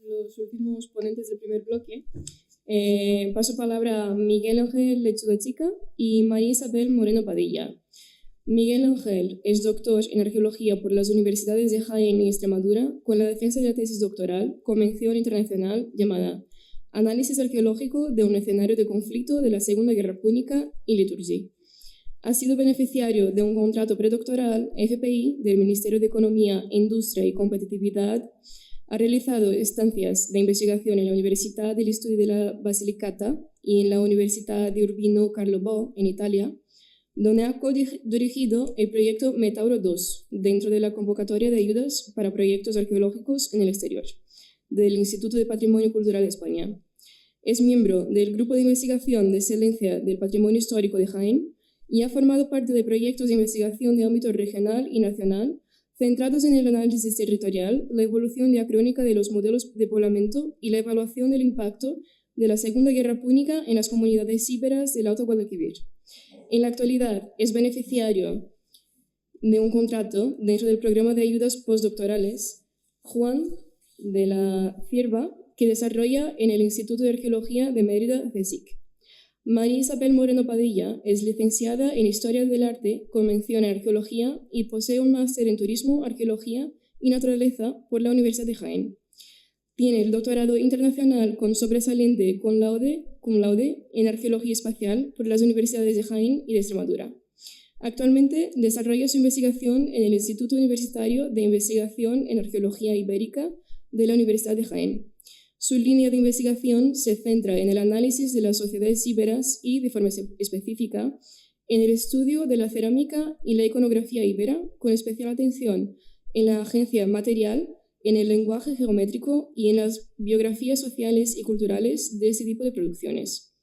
los últimos ponentes del primer bloque. Paso palabra a Miguel Ángel Lechuga Chica y María Isabel Moreno Padilla. Miguel Ángel es doctor en arqueología por las universidades de Jaén y Extremadura con la defensa de la tesis doctoral con mención internacional llamada Análisis arqueológico de un escenario de conflicto de la Segunda Guerra Púnica y liturgia. Ha sido beneficiario de un contrato predoctoral FPI del Ministerio de Economía, Industria y Competitividad. Ha realizado estancias de investigación en la Universidad del Estudio de la Basilicata y en la Universidad de Urbino Carlo Bo, en Italia, donde ha dirigido el proyecto Metauro 2 dentro de la convocatoria de ayudas para proyectos arqueológicos en el exterior del Instituto de Patrimonio Cultural de España. Es miembro del Grupo de Investigación de Excelencia del Patrimonio Histórico de Jaén y ha formado parte de proyectos de investigación de ámbito regional y nacional centrados en el análisis territorial, la evolución diacrónica de los modelos de poblamiento y la evaluación del impacto de la Segunda Guerra Púnica en las comunidades íberas del Alto Guadalquivir. En la actualidad es beneficiario de un contrato dentro del programa de ayudas postdoctorales Juan de la Cierva que desarrolla en el Instituto de Arqueología de Mérida, CSIC. María Isabel Moreno Padilla es licenciada en Historia del Arte con mención en Arqueología y posee un máster en Turismo, Arqueología y Naturaleza por la Universidad de Jaén. Tiene el doctorado internacional con sobresaliente cum laude en Arqueología Espacial por las Universidades de Jaén y de Extremadura. Actualmente desarrolla su investigación en el Instituto Universitario de Investigación en Arqueología Ibérica de la Universidad de Jaén. Su línea de investigación se centra en el análisis de las sociedades íberas y, de forma específica, en el estudio de la cerámica y la iconografía íbera, con especial atención en la agencia material, en el lenguaje geométrico y en las biografías sociales y culturales de este tipo de producciones.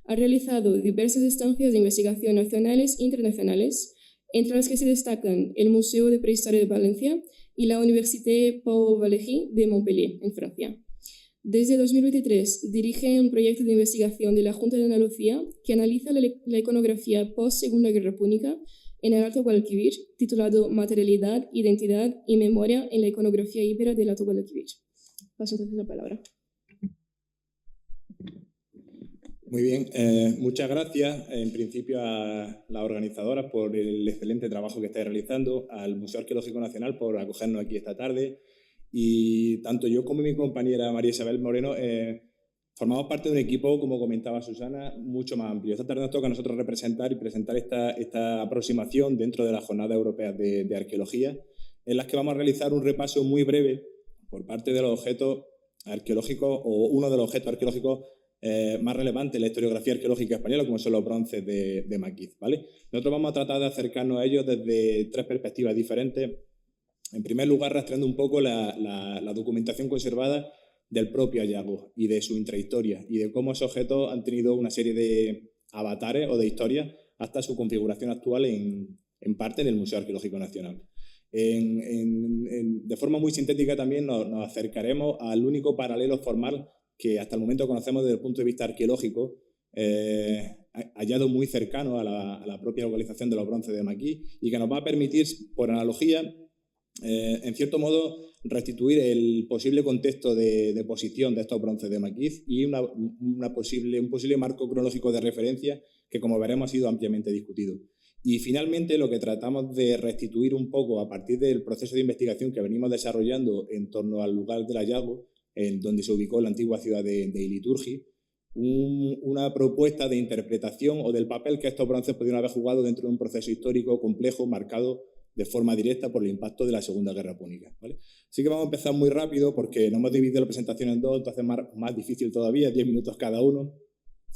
Ha realizado diversas estancias de investigación nacionales e internacionales, entre las que se destacan el Museo de Prehistoria de Valencia y la Université Pau Valéry de Montpellier, en Francia. Desde 2023 dirige un proyecto de investigación de la Junta de Andalucía que analiza la iconografía post-Segunda Guerra Púnica en el Alto Guadalquivir, titulado Materialidad, Identidad y Memoria en la iconografía íbera del Alto Guadalquivir. Paso entonces la palabra. Muy bien, muchas gracias en principio a las organizadoras por el excelente trabajo que estáis realizando, al Museo Arqueológico Nacional por acogernos aquí esta tarde y tanto yo como mi compañera María Isabel Moreno formamos parte de un equipo, como comentaba Susana, mucho más amplio. Esta tarde nos toca a nosotros representar y presentar esta aproximación dentro de la Jornada Europea de Arqueología, en las que vamos a realizar un repaso muy breve por parte de los objetos arqueológicos o uno de los objetos arqueológicos más relevantes en la historiografía arqueológica española, como son los bronces de Maquiz, ¿vale? Nosotros vamos a tratar de acercarnos a ellos desde tres perspectivas diferentes. En primer lugar, rastreando un poco la documentación conservada del propio hallazgo y de su intrahistoria y de cómo esos objetos han tenido una serie de avatares o de historias hasta su configuración actual en parte en el Museo Arqueológico Nacional. De forma muy sintética también nos acercaremos al único paralelo formal que hasta el momento conocemos desde el punto de vista arqueológico, hallado muy cercano a la propia localización de los bronces de Maquis y que nos va a permitir, por analogía, en cierto modo, restituir el posible contexto de posición de estos bronces de Maquiz y un posible marco cronológico de referencia que, como veremos, ha sido ampliamente discutido. Y finalmente, lo que tratamos de restituir un poco a partir del proceso de investigación que venimos desarrollando en torno al lugar del hallazgo, en donde se ubicó la antigua ciudad de Iliturgi, una propuesta de interpretación o del papel que estos bronces pudieron haber jugado dentro de un proceso histórico complejo marcado de forma directa por el impacto de la Segunda Guerra Púnica, ¿vale? Así que vamos a empezar muy rápido porque nos hemos dividido la presentación en dos, entonces más difícil todavía, 10 minutos cada uno,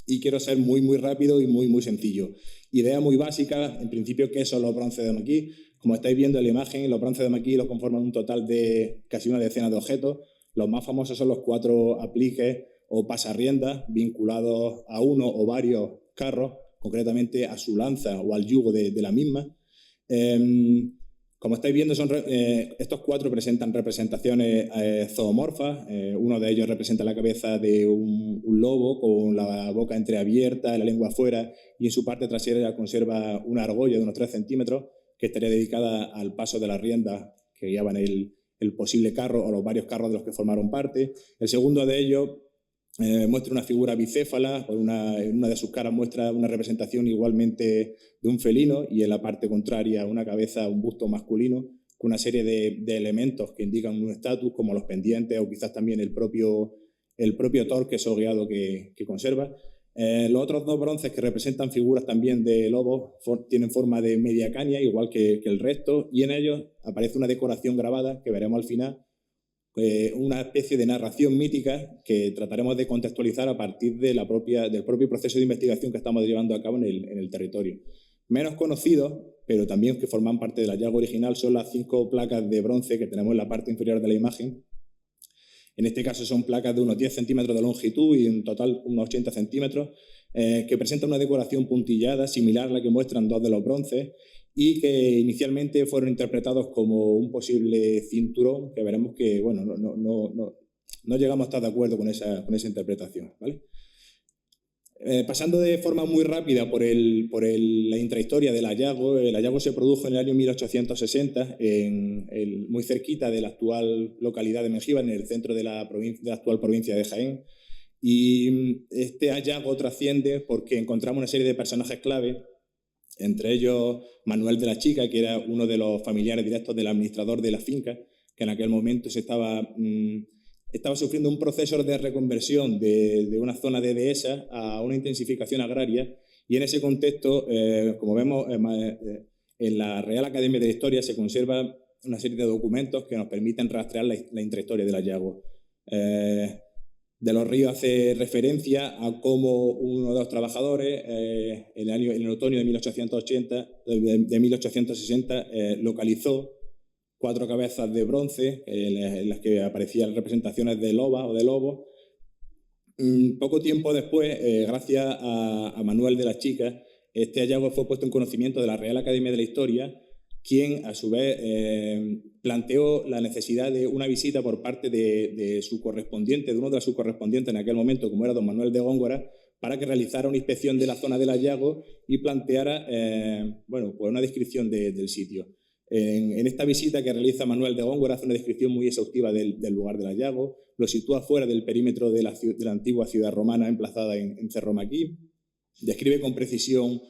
y quiero ser muy rápido y muy sencillo. Idea muy básica, en principio, ¿qué son los bronces de Maquis? Como estáis viendo en la imagen, los bronces de Maquis los conforman un total de casi una decena de objetos. Los más famosos son los 4 apliques o pasarriendas vinculados a uno o varios carros, concretamente a su lanza o al yugo de la misma. Como estáis viendo, estos 4 presentan representaciones zoomorfas. Uno de ellos representa la cabeza de un lobo con la boca entreabierta, la lengua afuera, y en su parte trasera conserva una argolla de unos 3 centímetros que estaría dedicada al paso de las riendas que guiaban el el posible carro o los varios carros de los que formaron parte. El segundo de ellos muestra una figura bicéfala, en una de sus caras muestra una representación igualmente de un felino y en la parte contraria una cabeza, un busto masculino, con una serie de elementos que indican un estatus, como los pendientes o quizás también el propio torque sogueado que conserva. Los otros dos bronces, que representan figuras también de lobos, tienen forma de media caña, igual que el resto, y en ellos aparece una decoración grabada que veremos al final, una especie de narración mítica que trataremos de contextualizar a partir del propio proceso de investigación que estamos llevando a cabo en el territorio. Menos conocidos, pero también que forman parte del hallazgo original, son las 5 placas de bronce que tenemos en la parte inferior de la imagen. En este caso son placas de unos 10 centímetros de longitud y en total unos 80 centímetros, que presentan una decoración puntillada similar a la que muestran 2 de los bronces y que inicialmente fueron interpretados como un posible cinturón, que veremos que bueno, no llegamos a estar de acuerdo con esa interpretación, ¿vale? Pasando de forma muy rápida por la intrahistoria del hallazgo, el hallazgo se produjo en el año 1860, muy cerquita de la actual localidad de Mengíbar, en el centro de la actual provincia de Jaén. Y este hallazgo trasciende porque encontramos una serie de personajes clave, entre ellos Manuel de la Chica, que era uno de los familiares directos del administrador de la finca, que en aquel momento estaba sufriendo un proceso de reconversión de una zona de dehesa a una intensificación agraria, y en ese contexto, como vemos, en la Real Academia de la Historia se conserva una serie de documentos que nos permiten rastrear la intrahistoria del hallazgo. De los Ríos hace referencia a cómo uno de los trabajadores, en el otoño de 1860, localizó 4 cabezas de bronce en las que aparecían representaciones de loba o de lobo. Poco tiempo después, gracias a Manuel de la Chica, este hallazgo fue puesto en conocimiento de la Real Academia de la Historia, quien a su vez planteó la necesidad de una visita por parte de su correspondiente, de uno de sus correspondientes en aquel momento, como era don Manuel de Góngora, para que realizara una inspección de la zona del hallazgo y planteara pues una descripción del sitio. En esta visita que realiza Manuel de Góngora hace una descripción muy exhaustiva del lugar del hallazgo, lo sitúa fuera del perímetro de la antigua ciudad romana emplazada en Cerro Maquí, describe con precisión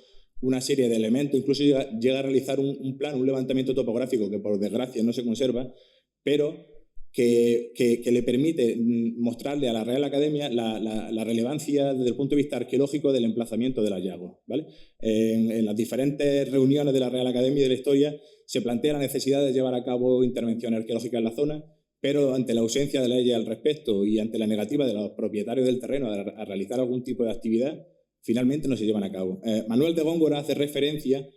una serie de elementos, incluso llega a realizar un plan, un levantamiento topográfico que por desgracia no se conserva, pero que le permite mostrarle a la Real Academia la relevancia desde el punto de vista arqueológico del emplazamiento del hallazgo, ¿vale? En las diferentes reuniones de la Real Academia de la Historia se plantea la necesidad de llevar a cabo intervenciones arqueológicas en la zona, pero ante la ausencia de leyes al respecto y ante la negativa de los propietarios del terreno a realizar algún tipo de actividad, finalmente no se llevan a cabo. Manuel de Góngora hace referencia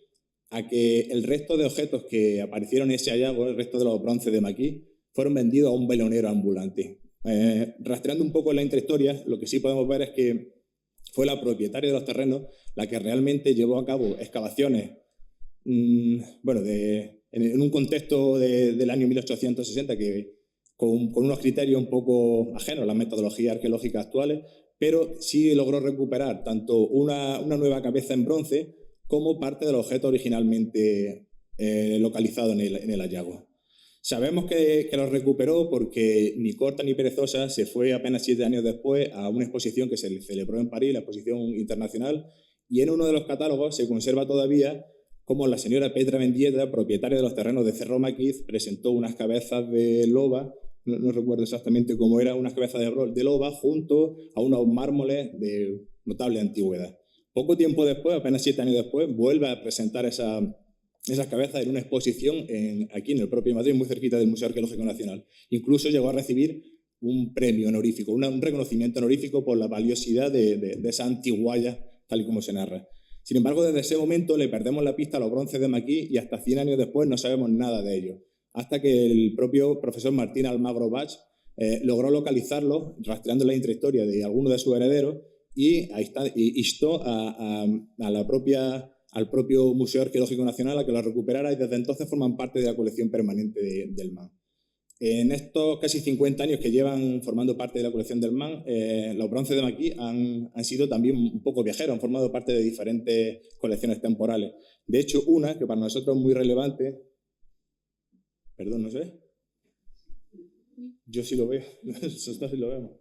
a que el resto de objetos que aparecieron en ese hallazgo, el resto de los bronces de Maquí, fueron vendidos a un velonero ambulante. Rastreando un poco la intrahistoria, lo que sí podemos ver es que fue la propietaria de los terrenos la que realmente llevó a cabo excavaciones en un contexto del año 1860 que con unos criterios un poco ajenos a las metodologías arqueológicas actuales, pero sí logró recuperar tanto una nueva cabeza en bronce como parte del objeto originalmente localizado en el hallazgo. Sabemos que lo recuperó porque ni corta ni perezosa se fue apenas 7 años después a una exposición que se celebró en París, la exposición internacional, y en uno de los catálogos se conserva todavía cómo la señora Petra Mendieta, propietaria de los terrenos de Cerro Maquis, presentó unas cabezas de loba, no recuerdo exactamente cómo era, unas cabezas de loba junto a unos mármoles de notable antigüedad. Poco tiempo después, apenas 7 años después, vuelve a presentar esas cabezas en una exposición aquí en el propio Madrid, muy cerquita del Museo Arqueológico Nacional. Incluso llegó a recibir un premio honorífico, un reconocimiento honorífico por la valiosidad de esa antigualla, tal y como se narra. Sin embargo, desde ese momento le perdemos la pista a los bronces de Maquí y hasta 100 años después no sabemos nada de ellos, hasta que el propio profesor Martín Almagro Bach logró localizarlos rastreando la intrahistoria de alguno de sus herederos y instó al propio Museo Arqueológico Nacional a que lo recuperara, y desde entonces forman parte de la colección permanente del MAN. En estos casi 50 años que llevan formando parte de la colección del MAN, los bronces de Maquí han sido también un poco viajeros, han formado parte de diferentes colecciones temporales. De hecho, una que para nosotros es muy relevante, perdón, no sé. Yo sí lo veo, nosotros sí lo vemos.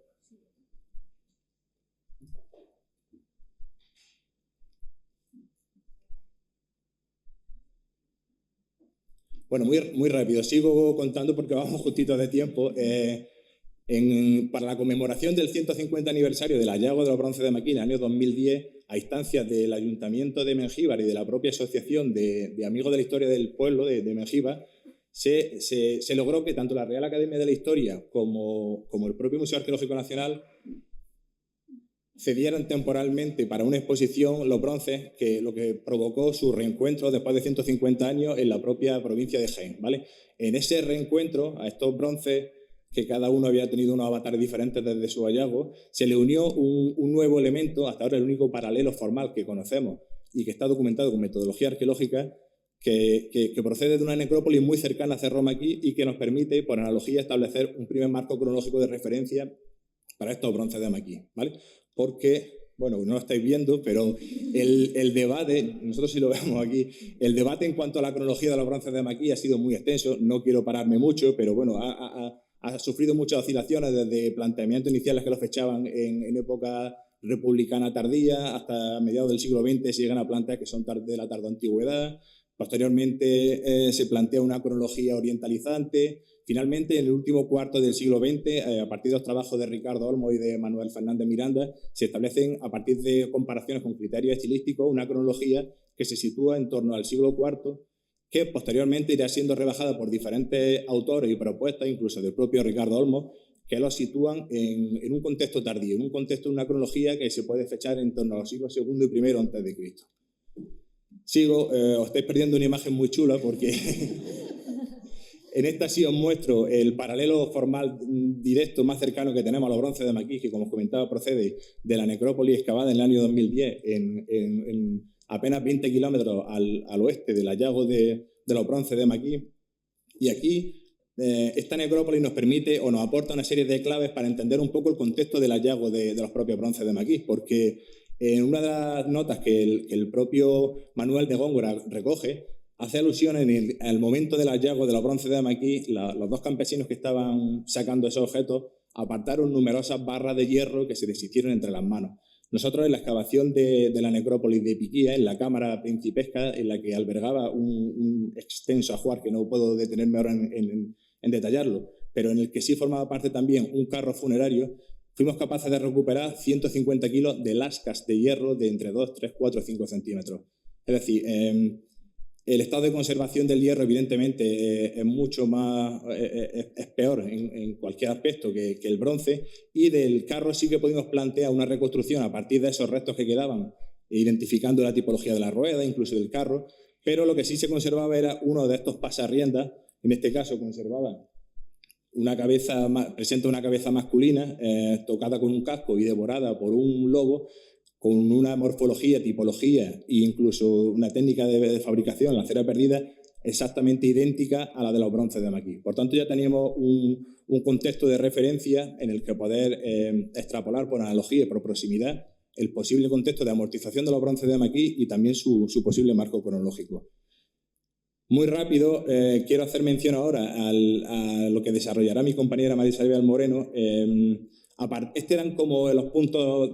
Bueno, muy rápido, sigo contando porque vamos justitos de tiempo. Para la conmemoración del 150 aniversario del hallazgo de los bronces de Maquis en el año 2010, a instancias del Ayuntamiento de Mengíbar y de la propia Asociación de Amigos de la Historia del Pueblo de Mengíbar, se logró que tanto la Real Academia de la Historia como el propio Museo Arqueológico Nacional cedieran temporalmente para una exposición los bronces, lo que provocó su reencuentro después de 150 años en la propia provincia de Jaén, ¿vale? En ese reencuentro, a estos bronces, que cada uno había tenido unos avatares diferentes desde su hallazgo, se le unió un nuevo elemento, hasta ahora el único paralelo formal que conocemos y que está documentado con metodología arqueológica, que procede de una necrópolis muy cercana a Cerro Maquis y que nos permite, por analogía, establecer un primer marco cronológico de referencia para estos bronces de Maquis, ¿vale? Porque, bueno, no lo estáis viendo, pero el debate, nosotros sí lo vemos aquí, el debate en cuanto a la cronología de los bronces de Maquis ha sido muy extenso, no quiero pararme mucho, pero bueno, ha sufrido muchas oscilaciones desde planteamientos iniciales que lo fechaban en época republicana tardía hasta mediados del siglo XX se llegan a plantear que son de la tardoantigüedad. Posteriormente se plantea una cronología orientalizante. Finalmente, en el último cuarto del siglo XX, a partir de los trabajos de Ricardo Olmo y de Manuel Fernández Miranda, se establecen, a partir de comparaciones con criterios estilísticos, una cronología que se sitúa en torno al siglo IV, que posteriormente irá siendo rebajada por diferentes autores y propuestas, incluso del propio Ricardo Olmo, que los sitúan en un contexto tardío, en un contexto de una cronología que se puede fechar en torno a los siglos II y I antes de Cristo. Sigo, os estáis perdiendo una imagen muy chula porque en esta sí os muestro el paralelo formal directo más cercano que tenemos a los bronces de Maquis, que como os comentaba procede de la necrópolis excavada en el año 2010 en apenas 20 kilómetros al oeste del hallazgo de los bronces de Maquis. Y aquí esta necrópolis nos permite o nos aporta una serie de claves para entender un poco el contexto del hallazgo de los propios bronces de Maquis, porque en una de las notas que el propio Manuel de Góngora recoge, hace alusión en el momento del hallazgo de los bronces de Maquis, los dos campesinos que estaban sacando esos objetos apartaron numerosas barras de hierro que se deshicieron entre las manos. Nosotros en la excavación de la necrópolis de Piquía, en la cámara principesca, en la que albergaba un extenso ajuar, que no puedo detenerme ahora en detallarlo, pero en el que sí formaba parte también un carro funerario, fuimos capaces de recuperar 150 kilos de lascas de hierro de entre 2, 3, 4 o 5 centímetros. Es decir, el estado de conservación del hierro evidentemente es mucho más, es peor en cualquier aspecto que el bronce, y del carro sí que pudimos plantear una reconstrucción a partir de esos restos que quedaban, identificando la tipología de la rueda, incluso del carro, pero lo que sí se conservaba era uno de estos pasarriendas. En este caso conservaba presenta una cabeza masculina tocada con un casco y devorada por un lobo, con una morfología, tipología e incluso una técnica de fabricación, la cera perdida, exactamente idéntica a la de los bronces de Maquis. Por tanto, ya teníamos un contexto de referencia en el que poder extrapolar por analogía y por proximidad el posible contexto de amortización de los bronces de Maquis y también su posible marco cronológico. Muy rápido, quiero hacer mención ahora a lo que desarrollará mi compañera María Isabel Moreno. Estos eran como los puntos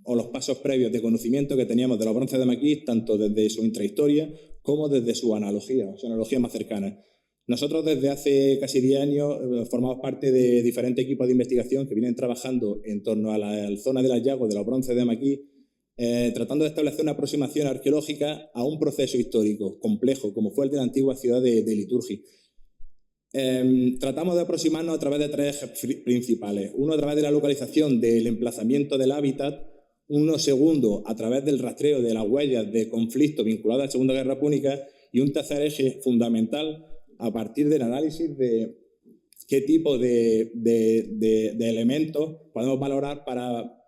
o los pasos previos de conocimiento que teníamos de los bronces de Maquis, tanto desde su intrahistoria como desde su analogía más cercana. Nosotros desde hace casi 10 años formamos parte de diferentes equipos de investigación que vienen trabajando en torno a la zona del hallazgo de los bronces de Maquis, tratando de establecer una aproximación arqueológica a un proceso histórico complejo, como fue el de la antigua ciudad de Liturgi. Tratamos de aproximarnos a través de tres ejes principales. Uno a través de la localización del emplazamiento del hábitat, uno segundo a través del rastreo de las huellas de conflicto vinculadas a la Segunda Guerra Púnica, y un tercer eje fundamental a partir del análisis de qué tipo de elementos podemos valorar para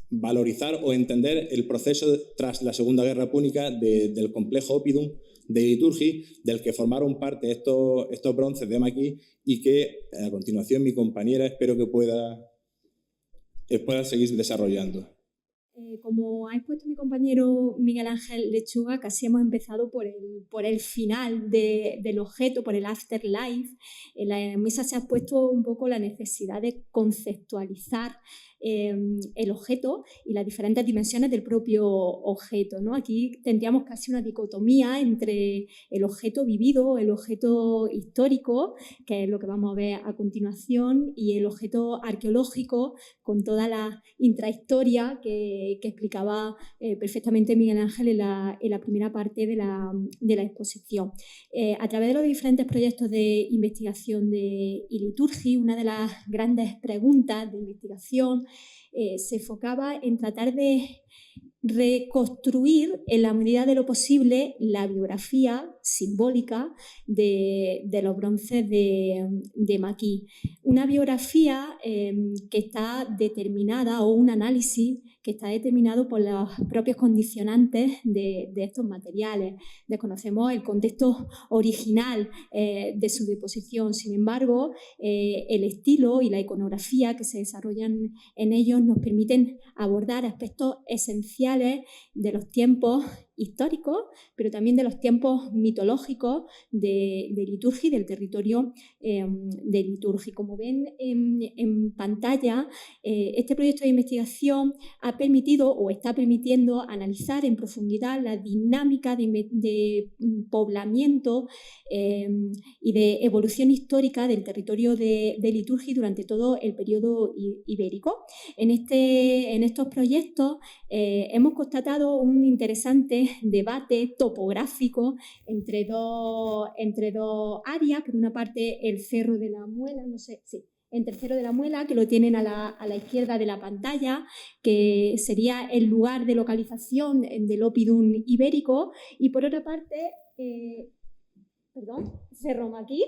valorizar o entender el proceso tras la Segunda Guerra Púnica del complejo Oppidum de Liturgi, del que formaron parte estos bronces de Maquis, y que a continuación mi compañera espero que pueda seguir desarrollando. Como ha expuesto mi compañero Miguel Ángel Lechuga, casi hemos empezado por el final del objeto, por el afterlife. En la mesa se ha puesto un poco la necesidad de conceptualizar el objeto y las diferentes dimensiones del propio objeto, ¿no? Aquí tendríamos casi una dicotomía entre el objeto vivido, el objeto histórico, que es lo que vamos a ver a continuación, y el objeto arqueológico, con toda la intrahistoria que explicaba perfectamente Miguel Ángel en la primera parte de la exposición. A través de los diferentes proyectos de investigación de Iliturgi, una de las grandes preguntas de investigación se enfocaba en tratar de reconstruir en la medida de lo posible la biografía simbólica de los bronces de Maquis. Una biografía que está determinada, o un análisis que está determinado por los propios condicionantes de estos materiales. Desconocemos el contexto original de su deposición. Sin embargo, el estilo y la iconografía que se desarrollan en ellos nos permiten abordar aspectos esenciales de los tiempos históricos, pero también de los tiempos mitológicos de Liturgia y del territorio de Liturgia. Como ven en pantalla, este proyecto de investigación ha permitido o está permitiendo analizar en profundidad la dinámica de poblamiento y de evolución histórica del territorio de Liturgia durante todo el periodo ibérico. En estos proyectos hemos constatado un interesante debate topográfico entre dos áreas. Por una parte, el Cerro de la Muela, entre el Cerro de la Muela, que lo tienen a la izquierda de la pantalla, que sería el lugar de localización del Oppidum ibérico, y por otra parte, Cerro Maquis,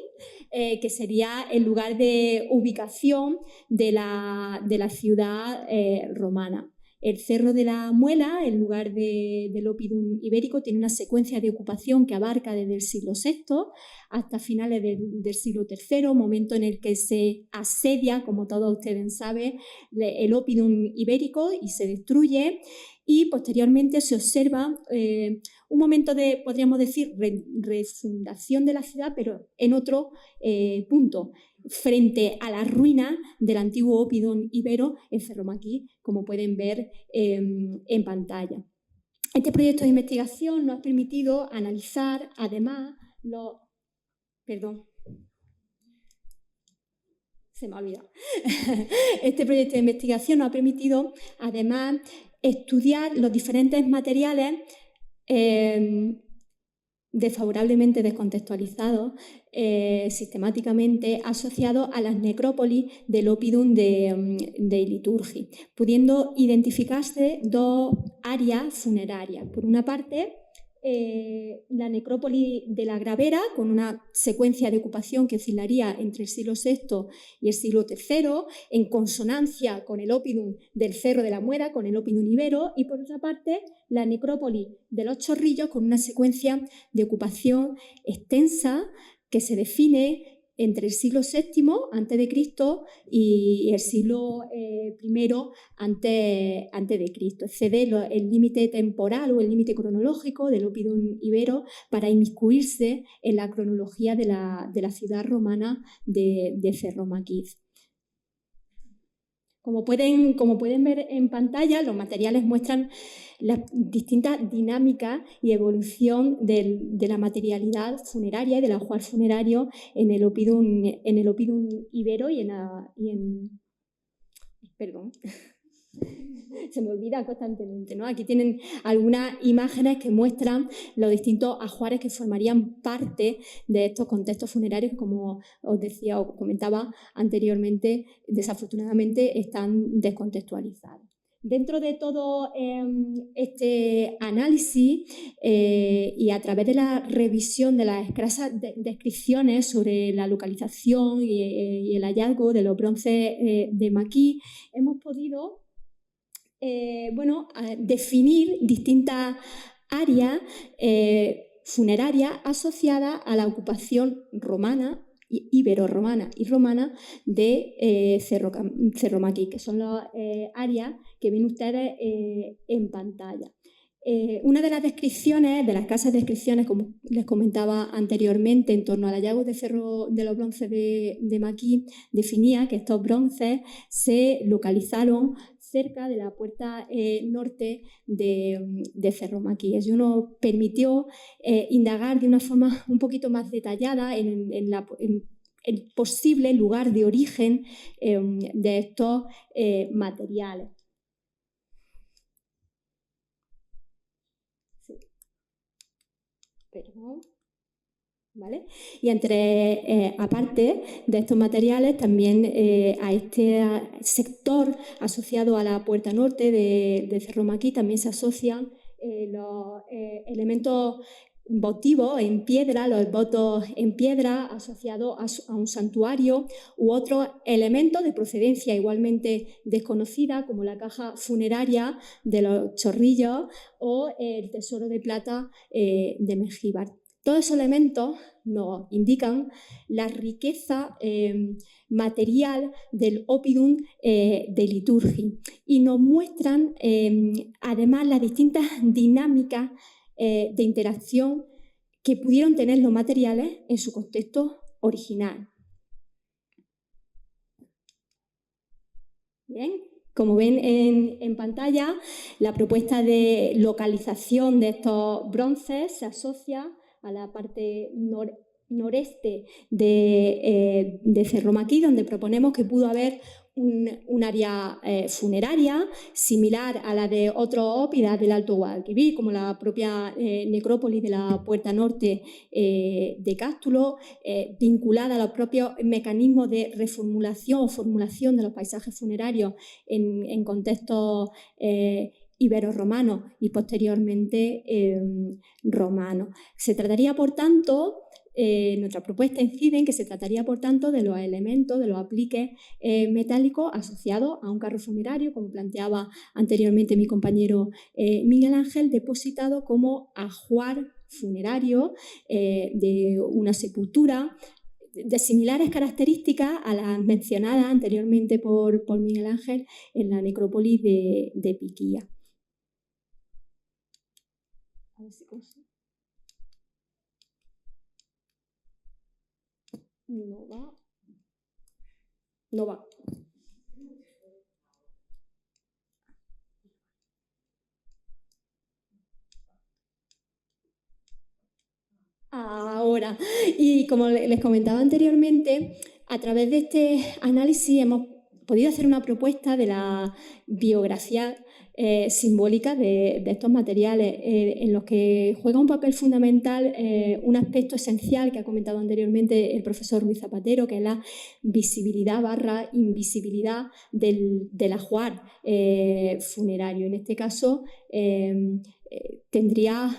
que sería el lugar de ubicación de la ciudad romana. El Cerro de la Muela, el lugar del Oppidum ibérico, tiene una secuencia de ocupación que abarca desde el siglo VI hasta finales del siglo III, momento en el que se asedia, como todos ustedes saben, el Oppidum ibérico y se destruye, y posteriormente se observa un momento de, podríamos decir, refundación de la ciudad, pero en otro punto, frente a las ruinas del antiguo Oppidum ibero en Cerro Maquis, como pueden ver en pantalla. Este proyecto de investigación nos ha permitido analizar, además, Este proyecto de investigación nos ha permitido, además, estudiar los diferentes materiales desfavorablemente descontextualizados, sistemáticamente asociados a las necrópolis del Oppidum de Liturgia, pudiendo identificarse dos áreas funerarias. Por una parte, la necrópolis de la Gravera, con una secuencia de ocupación que oscilaría entre el siglo VI y el siglo III, en consonancia con el Oppidum del Cerro de la Muela, con el Oppidum ibero, y por otra parte, la necrópolis de los Chorrillos, con una secuencia de ocupación extensa que se define entre el siglo VII a.C. y el siglo I a.C. Excede el límite temporal o el límite cronológico del Oppidum ibero para inmiscuirse en la cronología de la ciudad romana de Cerro Maquis. Como pueden ver en pantalla, los materiales muestran las distintas dinámicas y evolución de la materialidad funeraria y del ajuar funerario en el Oppidum ibero se me olvida constantemente, ¿no? Aquí tienen algunas imágenes que muestran los distintos ajuares que formarían parte de estos contextos funerarios que, como os decía o comentaba anteriormente, desafortunadamente están descontextualizados. Dentro de todo este análisis y a través de la revisión de las escasas descripciones sobre la localización y el hallazgo de los bronces de Maquis, hemos podido definir distintas áreas funerarias asociadas a la ocupación romana ibero-romana y romana de Cerro Maquis, que son las áreas que ven ustedes en pantalla. Una de las descripciones, de las escasas descripciones, como les comentaba anteriormente, en torno al hallazgo de los bronces de Maquis, definía que estos bronces se localizaron cerca de la puerta norte de Cerro Maquis. Eso nos permitió indagar de una forma un poquito más detallada en el posible lugar de origen de estos materiales. ¿Vale? Y aparte de estos materiales, también a este sector asociado a la puerta norte de Cerro Maquis también se asocian los elementos votivos en piedra, los votos en piedra asociados a un santuario u otros elementos de procedencia igualmente desconocida, como la caja funeraria de los Chorrillos o el tesoro de plata de Mengíbar. Todos esos elementos nos indican la riqueza material del oppidum de Liturgi y nos muestran además las distintas dinámicas de interacción que pudieron tener los materiales en su contexto original. Bien. Como ven en pantalla, la propuesta de localización de estos bronces se asocia a la parte noreste de Cerro Maquis, donde proponemos que pudo haber un área funeraria similar a la de otros ópidas del Alto Guadalquivir, como la propia necrópolis de la Puerta Norte de Cástulo, vinculada a los propios mecanismos de reformulación o formulación de los paisajes funerarios en contextos ibero-romanos y posteriormente romanos. Se trataría, por tanto, nuestra propuesta incide en que se trataría, por tanto, de los elementos, de los apliques metálicos asociados a un carro funerario, como planteaba anteriormente mi compañero Miguel Ángel, depositado como ajuar funerario de una sepultura de similares características a las mencionadas anteriormente por Miguel Ángel en la necrópolis de Piquía. A ver si consigo. No va. Ahora, y como les comentaba anteriormente, a través de este análisis hemos podido hacer una propuesta de la biografía simbólica de estos materiales, en los que juega un papel fundamental un aspecto esencial que ha comentado anteriormente el profesor Ruiz Zapatero, que es la visibilidad / invisibilidad del ajuar funerario. En este caso, tendría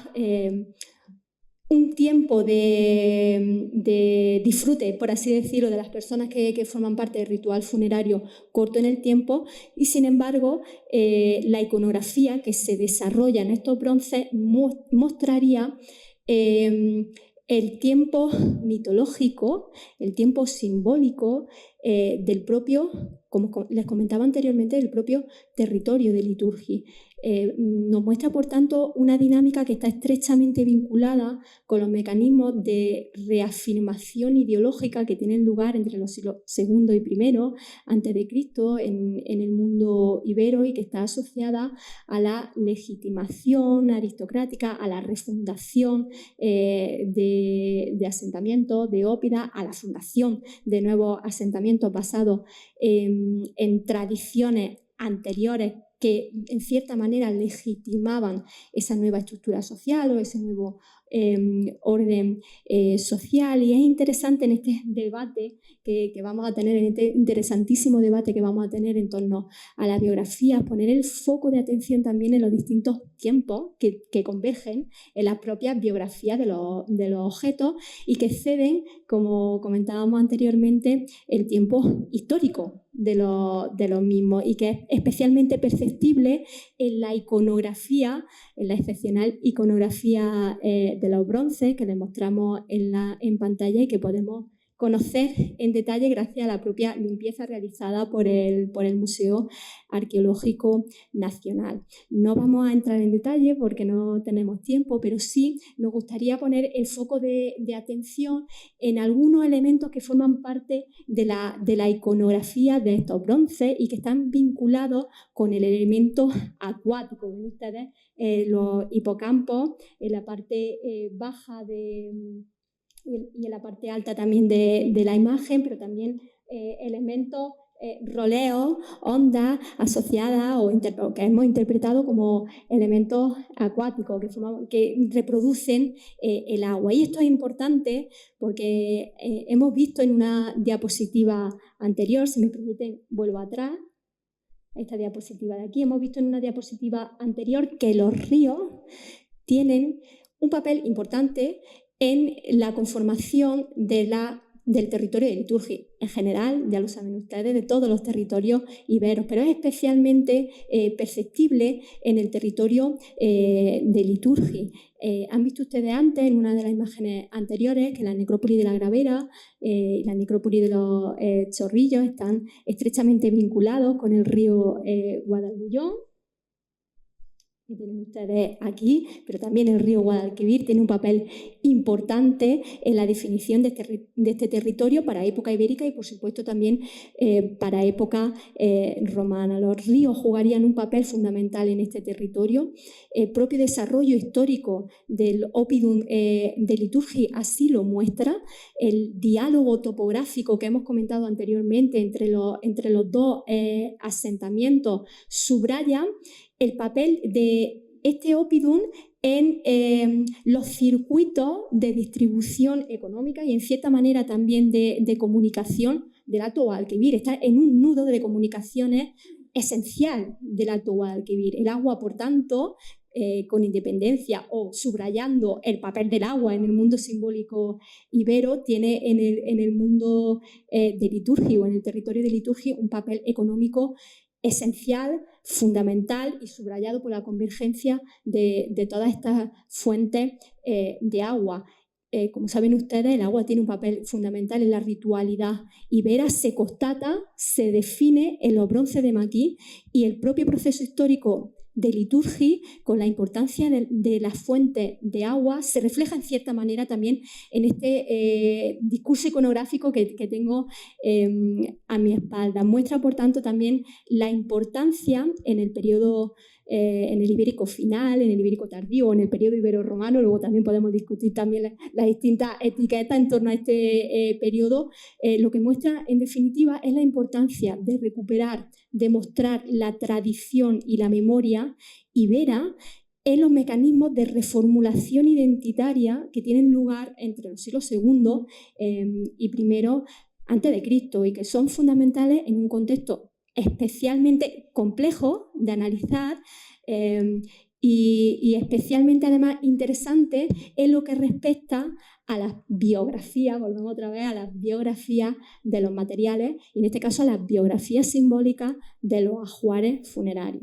un tiempo de disfrute, por así decirlo, de las personas que forman parte del ritual funerario corto en el tiempo, y sin embargo la iconografía que se desarrolla en estos bronces mostraría el tiempo mitológico, el tiempo simbólico del propio, como les comentaba anteriormente, del propio territorio de Liturgi. Nos muestra, por tanto, una dinámica que está estrechamente vinculada con los mecanismos de reafirmación ideológica que tienen lugar entre los siglos II y I antes de Cristo en el mundo ibero, y que está asociada a la legitimación aristocrática, a la refundación de asentamientos, de ópidas, a la fundación de nuevos asentamientos basados en tradiciones anteriores que en cierta manera legitimaban esa nueva estructura social o ese nuevo orden social. Y es interesante en este debate que vamos a tener, en este interesantísimo debate que vamos a tener en torno a la biografía, poner el foco de atención también en los distintos tiempos que convergen en las propias biografías de los objetos y que ceden, como comentábamos anteriormente, el tiempo histórico de los mismos, y que es especialmente perceptible en la iconografía, en la excepcional iconografía de los bronces que les mostramos en pantalla y que podemos conocer en detalle gracias a la propia limpieza realizada por el Museo Arqueológico Nacional. No vamos a entrar en detalle porque no tenemos tiempo, pero sí nos gustaría poner el foco de atención en algunos elementos que forman parte de la iconografía de estos bronces y que están vinculados con el elemento acuático. Ven ustedes los hipocampos en la parte baja y en la parte alta también de la imagen, pero también elementos, roleos, ondas asociadas o que hemos interpretado como elementos acuáticos que reproducen el agua. Y esto es importante porque hemos visto en una diapositiva anterior, si me permiten, vuelvo atrás, esta diapositiva de aquí, hemos visto en una diapositiva anterior que los ríos tienen un papel importante en la conformación del territorio de Liturgi. En general, ya lo saben ustedes, de todos los territorios iberos, pero es especialmente perceptible en el territorio de Liturgi. Han visto ustedes antes, en una de las imágenes anteriores, que la necrópolis de la Gravera y la necrópolis de los Chorrillos están estrechamente vinculados con el río Guadalbullón. Que tienen ustedes aquí, pero también el río Guadalquivir tiene un papel importante en la definición de este territorio para época ibérica y, por supuesto, también para época romana. Los ríos jugarían un papel fundamental en este territorio. El propio desarrollo histórico del oppidum de Liturgi así lo muestra. El diálogo topográfico que hemos comentado anteriormente entre los dos asentamientos subraya el papel de este oppidum en los circuitos de distribución económica y en cierta manera también de comunicación del Alto Guadalquivir. Está en un nudo de comunicaciones esencial del Alto Guadalquivir. El agua, por tanto, con independencia o subrayando el papel del agua en el mundo simbólico ibero, tiene en el mundo de Liturgi o en el territorio de Liturgi un papel económico esencial, fundamental y subrayado por la convergencia de todas estas fuentes de agua. Como saben ustedes, el agua tiene un papel fundamental en la ritualidad ibera, se constata, se define en los bronces de Maquis y el propio proceso histórico de Liturgi, con la importancia de las fuentes de agua, se refleja en cierta manera también en este discurso iconográfico que tengo a mi espalda. Muestra, por tanto, también la importancia en el periodo, en el ibérico final, en el ibérico tardío, en el periodo ibero-romano. Luego también podemos discutir también las distintas etiquetas en torno a este periodo. Lo que muestra, en definitiva, es la importancia de recuperar, de mostrar la tradición y la memoria ibera en los mecanismos de reformulación identitaria que tienen lugar entre los siglos II y I antes de Cristo y que son fundamentales en un contexto especialmente complejo de analizar y especialmente además interesante en lo que respecta a las biografías, volvemos otra vez a las biografías de los materiales y en este caso a las biografías simbólicas de los ajuares funerarios.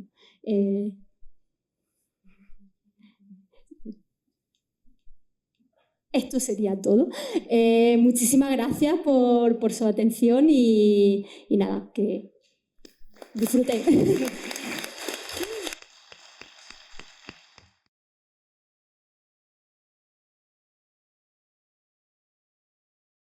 Esto sería todo. Muchísimas gracias por su atención y nada, que disfruten.